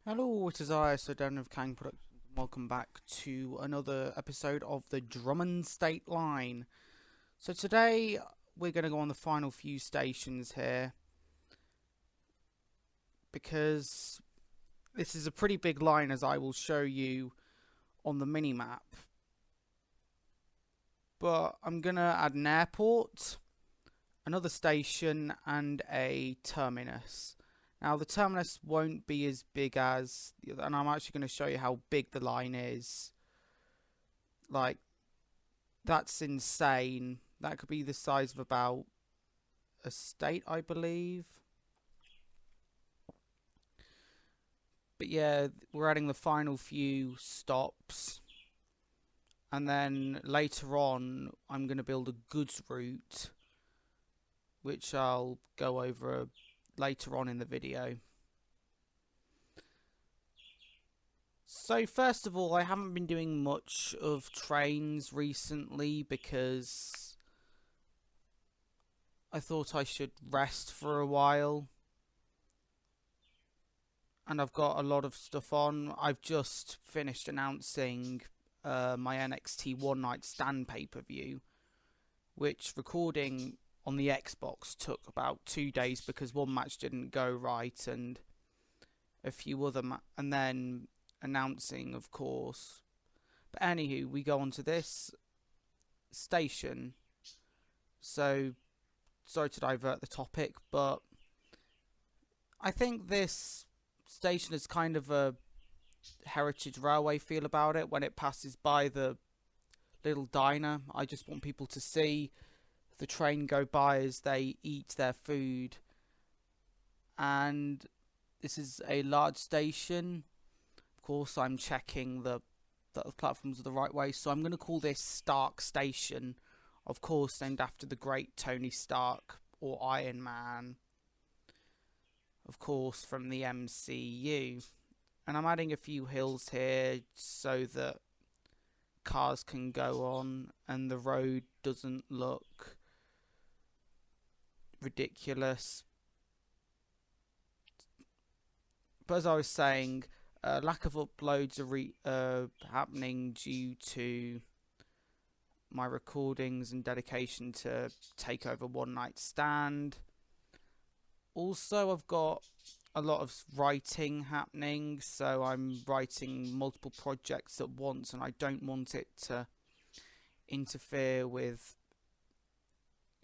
Hello, it is I, Sir Dan of Kang Productions, and welcome back to another episode of the Drummond State line. So today we're going to go on the final few stations here because this is a pretty big line, as I will show you on the mini-map. But I'm going to add an airport, another station and a terminus. Now the terminus won't be as big as, and I'm actually going to show you how big the line is. Like, that's insane. That could be the size of about a state, I believe. But yeah, we're adding the final few stops. And then later on, I'm going to build a goods route, which I'll go over later on in the video. So first of all, I haven't been doing much of Trainz recently because I thought I should rest for a while. And I've got a lot of stuff on. I've just finished announcing my NXT One Night Stand pay-per-view, which recording on the Xbox took about 2 days because one match didn't go right and a few other and then announcing, of course. But anywho, we go on to this station. So, sorry to divert the topic, but I think this station is kind of a heritage railway feel about it. When it passes by the little diner, I just want people to see the train go by as they eat their food. And this is a large station. Of course, I'm checking that the platforms are the right way, so I'm going to call this Stark Station, of course named after the great Tony Stark, or Iron Man, of course from the MCU. And I'm adding a few hills here so that cars can go on and the road doesn't look ridiculous. But as I was saying, lack of uploads are happening due to my recordings and dedication to take over One Night Stand. Also, I've got a lot of writing happening, so I'm writing multiple projects at once, and I don't want it to interfere with.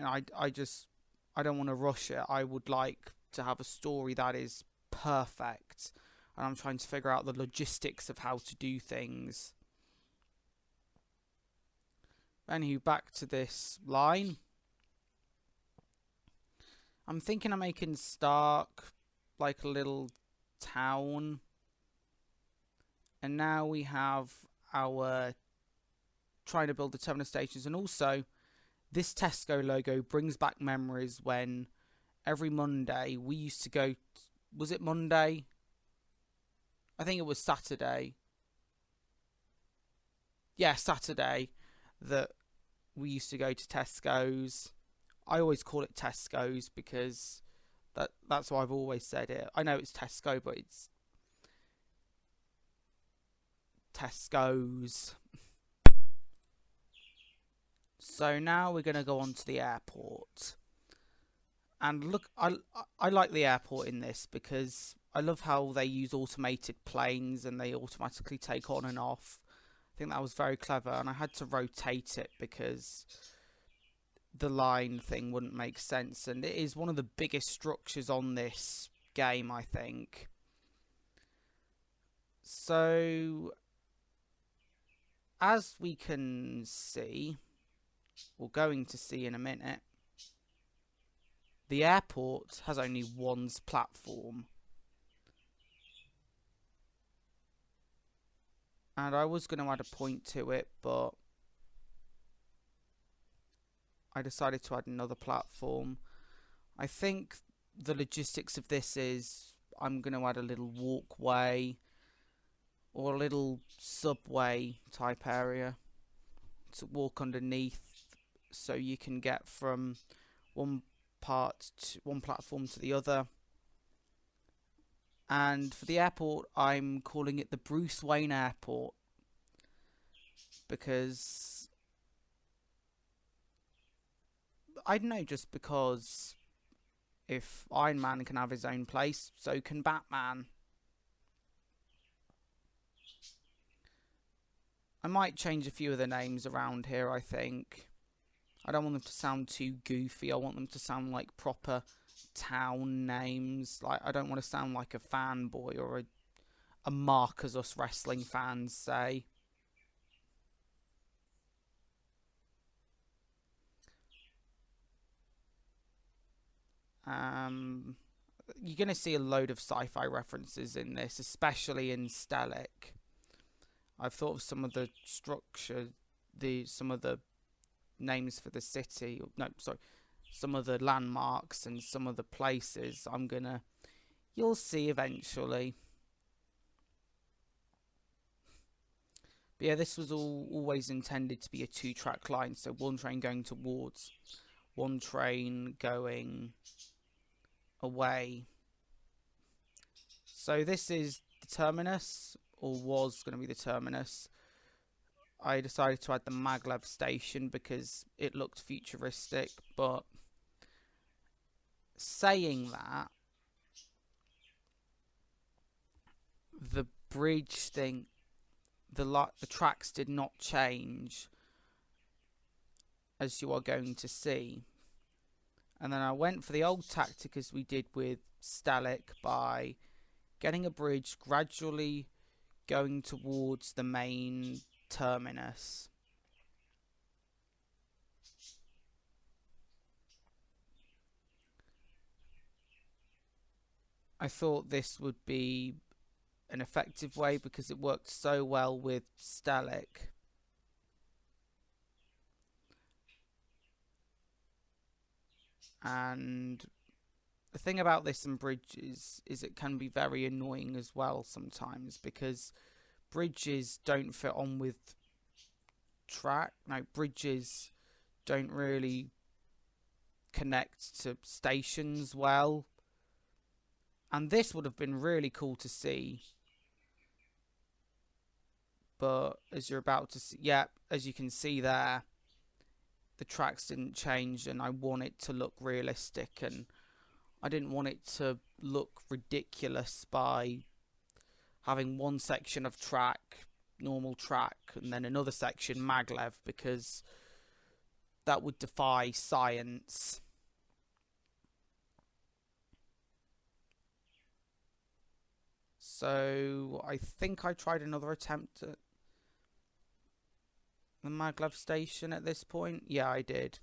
I don't want to rush it. I would like to have a story that is perfect, and I'm trying to figure out the logistics of how to do things. Anywho, back to this line. I'm thinking of making Stark like a little town. And now we have our trying to build the terminus stations. And also, this Tesco logo brings back memories when every Monday we used to go. Was it Monday? I think it was Saturday. Yeah, Saturday. That we used to go to Tesco's. I always call it Tesco's because that's why I've always said it. I know it's Tesco, but it's Tesco's. So now we're going to go on to the airport. And look, I like the airport in this because I love how they use automated planes and they automatically take on and off. I think that was very clever, and I had to rotate it because the line thing wouldn't make sense, and it is one of the biggest structures on this game, I think. So, as we can see, we're going to see in a minute, the airport has only one platform. And I was going to add a point to it, but I decided to add another platform. I think the logistics of this is I'm going to add a little walkway or a little subway type area to walk underneath, so you can get from one platform to the other. And for the airport, I'm calling it the Bruce Wayne Airport, because I don't know, just because if Iron Man can have his own place, so can Batman. I might change a few of the names around here, I think. I don't want them to sound too goofy. I want them to sound like proper town names. Like, I don't want to sound like a fanboy or a mark, as us wrestling fans say. You're going to see a load of sci-fi references in this, especially in Stelic. I've thought of some of the structure, some of the names for the city. No, sorry, some of the landmarks and some of the places. You'll see eventually. But yeah, this was always intended to be a 2-track line, so one train going towards, one train going away. So this is the terminus, or was going to be the terminus. I decided to add the maglev station because it looked futuristic, but saying that, the bridge thing, the tracks did not change, as you are going to see. And then I went for the old tactic as we did with Stelic, by getting a bridge gradually going towards the main terminus. I thought this would be an effective way because it worked so well with Stelic. And the thing about this and bridges is it can be very annoying as well sometimes, because bridges don't fit on with track. No, bridges don't really connect to stations well. And this would have been really cool to see. But as you're about to see, yeah, as you can see there, the tracks didn't change, and I want it to look realistic, and I didn't want it to look ridiculous by having one section of track, normal track, and then another section maglev, because that would defy science. So I think I tried another attempt at the maglev station at this point. Yeah, I did.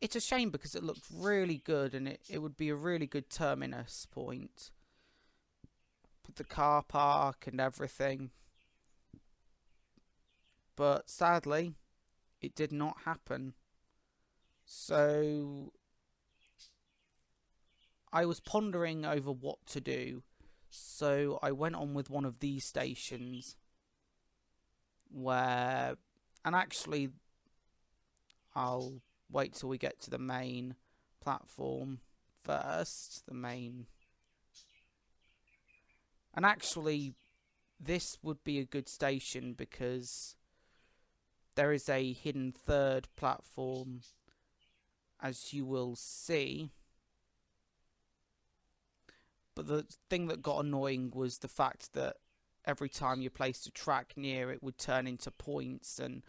It's a shame because it looked really good, and it would be a really good terminus point with the car park and everything. But sadly, it did not happen. So I was pondering over what to do. So I went on with one of these stations where, and actually I'll wait till we get to the main platform first, and actually this would be a good station because there is a hidden third platform, as you will see. But the thing that got annoying was the fact that every time you placed a track near, it would turn into points, and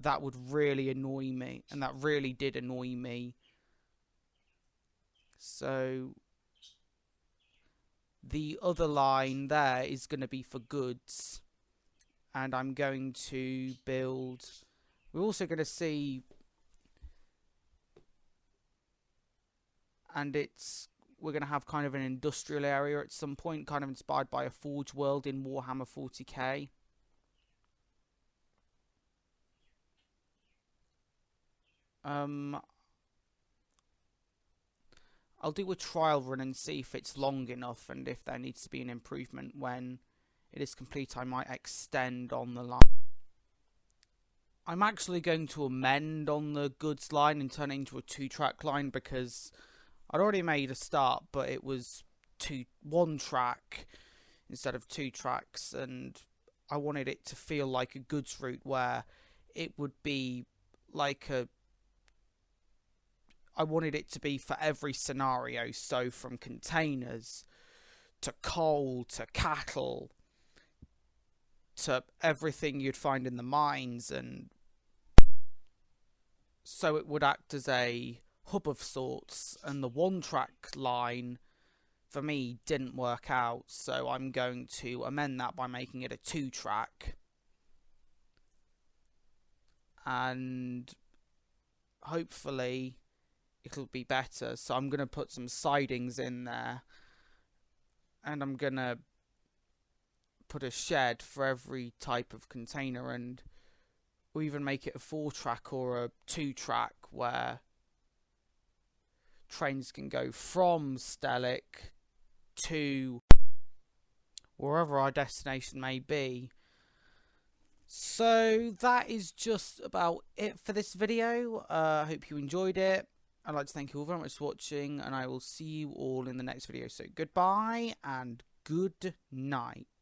that would really annoy me, and that really did annoy me. So the other line there is going to be for goods, and I'm going to build, we're also going to see, and we're going to have kind of an industrial area at some point, kind of inspired by a Forge world in Warhammer 40k. I'll do a trial run and see if it's long enough, and if there needs to be an improvement when it is complete, I might extend on the line. I'm actually going to amend on the goods line and turn it into a 2-track line, because I'd already made a start, but it was one track instead of 2 tracks, and I wanted it to feel like a goods route where it would be like I wanted it to be for every scenario, so from containers to coal to cattle to everything you'd find in the mines, and so it would act as a hub of sorts. And the 1 track line for me didn't work out, so I'm going to amend that by making it a 2 track, and hopefully it'll be better. So I'm going to put some sidings in there, and I'm going to put a shed for every type of container, and or even make it a 4 track or a 2 track where trains can go from Stellick to wherever our destination may be. So that is just about it for this video. I hope you enjoyed it. I'd like to thank you all very much for watching, and I will see you all in the next video. So goodbye and good night.